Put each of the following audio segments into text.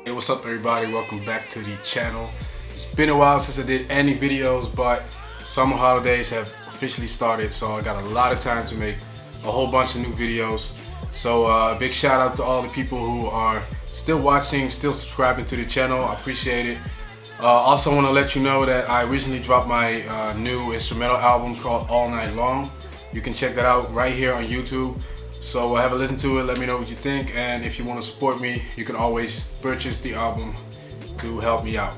Hey, what's up everybody? Welcome back to the channel. It's been a while since I did any videos, but summer holidays have officially started, so I got a lot of time to make a whole bunch of new videos. So a big shout out to all the people who are still watching, still subscribing to the channel. I appreciate it. Also want to let you know that I recently dropped my new instrumental album called All Night Long. You can check that out right here on YouTube. So have a listen to it, let me know what you think, and if you want to support me, you can always purchase the album to help me out.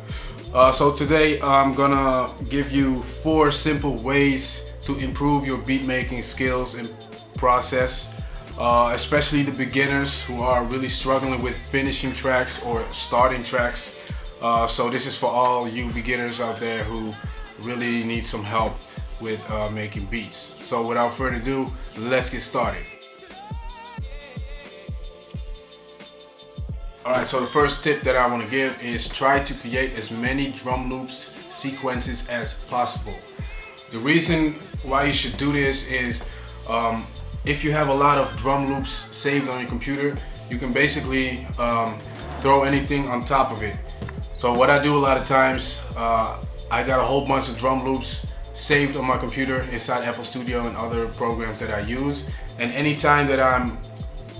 So today I'm gonna give you 4 simple ways to improve your beat making skills and process, especially the beginners who are really struggling with finishing tracks or starting tracks. So this is for all you beginners out there who really need some help with making beats. So without further ado, let's get started. Alright, so the first tip that I want to give is try to create as many drum loops sequences as possible. The reason why you should do this is if you have a lot of drum loops saved on your computer, you can basically throw anything on top of it. So what I do a lot of times, I got a whole bunch of drum loops saved on my computer inside FL Studio and other programs that I use, and anytime that I'm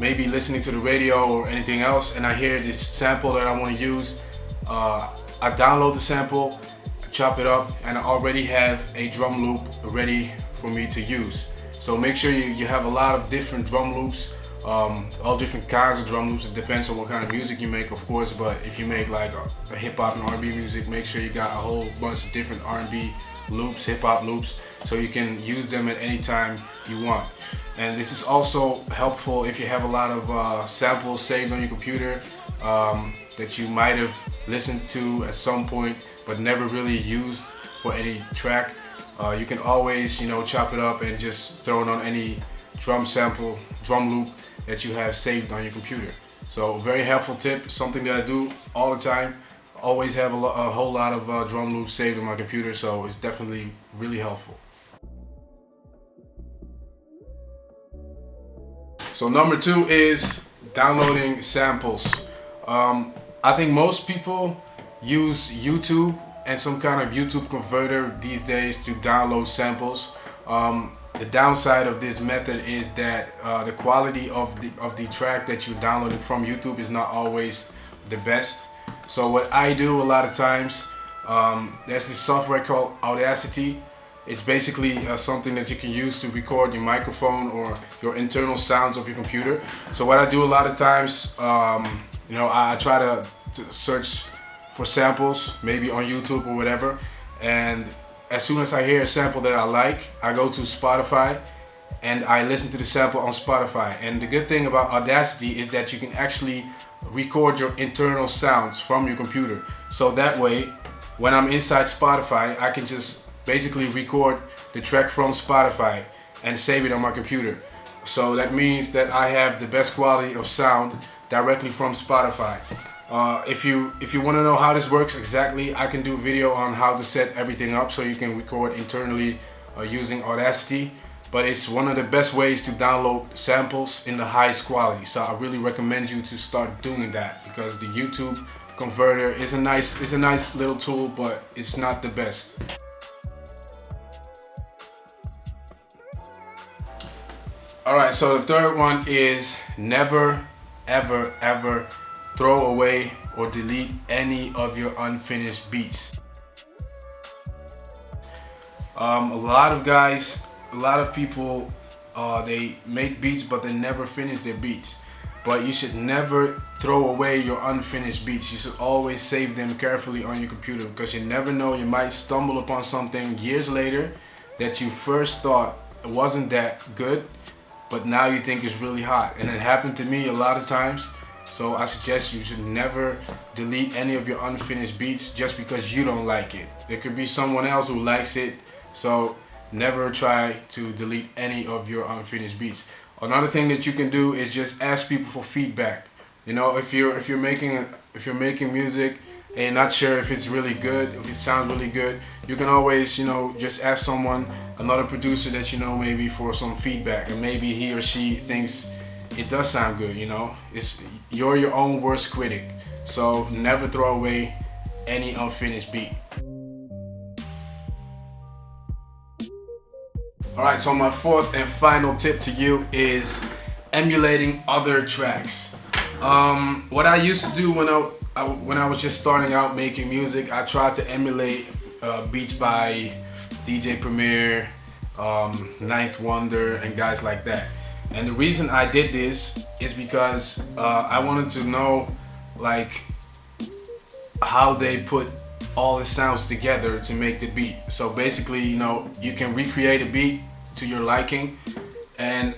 maybe listening to the radio or anything else and I hear this sample that I want to use, I download the sample, chop it up, and I already have a drum loop ready for me to use. So make sure you have a lot of different drum loops, all different kinds of drum loops. It depends on what kind of music you make, of course, but if you make like a hip-hop and R&B music, make sure you got a whole bunch of different R&B loops, hip-hop loops, so you can use them at any time you want. And this is also helpful if you have a lot of samples saved on your computer that you might have listened to at some point but never really used for any track. You can always, chop it up and just throw it on any drum sample, drum loop that you have saved on your computer. So very helpful tip, something that I do all the time. Always have a whole lot of drum loops saved on my computer, so it's definitely really helpful. So number 2 is downloading samples. I think most people use YouTube and some kind of YouTube converter these days to download samples. The downside of this method is that the quality of the track that you're downloading from YouTube is not always the best. So what I do a lot of times, there's this software called Audacity. It's basically something that you can use to record your microphone or your internal sounds of your computer. So what I do a lot of times, I try to search for samples, maybe on YouTube or whatever, and as soon as I hear a sample that I like, I go to Spotify and I listen to the sample on Spotify. And the good thing about Audacity is that you can actually record your internal sounds from your computer. So that way, when I'm inside Spotify, I can just basically record the track from Spotify and save it on my computer. So that means that I have the best quality of sound directly from Spotify. If you want to know how this works exactly, I can do a video on how to set everything up so you can record internally using Audacity. But it's one of the best ways to download samples in the highest quality. So I really recommend you to start doing that, because the YouTube converter is a nice little tool, but it's not the best. Alright, so the third one is never ever throw away or delete any of your unfinished beats. A lot of people, they make beats but they never finish their beats. But you should never throw away your unfinished beats. You should always save them carefully on your computer, because you never know, you might stumble upon something years later that you first thought wasn't that good, but now you think it's really hot. And it happened to me a lot of times. So I suggest you should never delete any of your unfinished beats just because you don't like it. There could be someone else who likes it, so never try to delete any of your unfinished beats. Another thing that you can do is just ask people for feedback. If you're making music and you're not sure if it's really good, if it sounds really good, you can always, just ask someone, another producer that maybe for some feedback, and maybe he or she thinks it does sound good, you know. You're your own worst critic, so never throw away any unfinished beat. Alright, so my fourth and final tip to you is emulating other tracks. What I used to do when I was just starting out making music, I tried to emulate beats by DJ Premier, Ninth Wonder, and guys like that. And the reason I did this is because I wanted to know like how they put all the sounds together to make the beat. So basically, you know, you can recreate a beat to your liking, and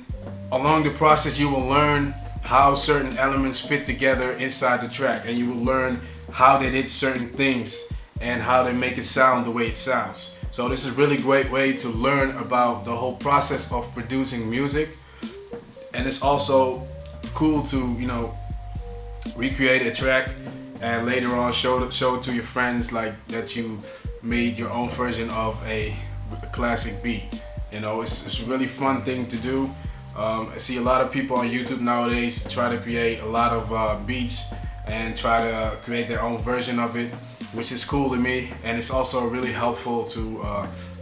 along the process you will learn how certain elements fit together inside the track, and you will learn how they did certain things and how they make it sound the way it sounds. So this is a really great way to learn about the whole process of producing music, and it's also cool to, you know, recreate a track and later on show it to your friends, like that you made your own version of a classic beat. You know, it's a really fun thing to do. I see a lot of people on YouTube nowadays try to create a lot of beats and try to create their own version of it, which is cool to me, and it's also really helpful to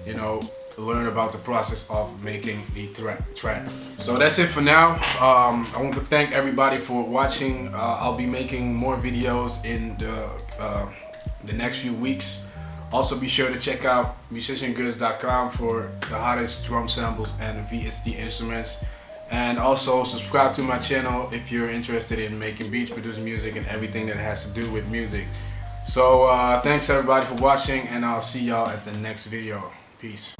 you know, learn about the process of making the track. So that's it for now. I want to thank everybody for watching. I'll be making more videos in the next few weeks. Also be sure to check out musiciangoods.com for the hottest drum samples and VST instruments. And also subscribe to my channel if you're interested in making beats, producing music, and everything that has to do with music. So thanks everybody for watching, and I'll see y'all at the next video. Peace.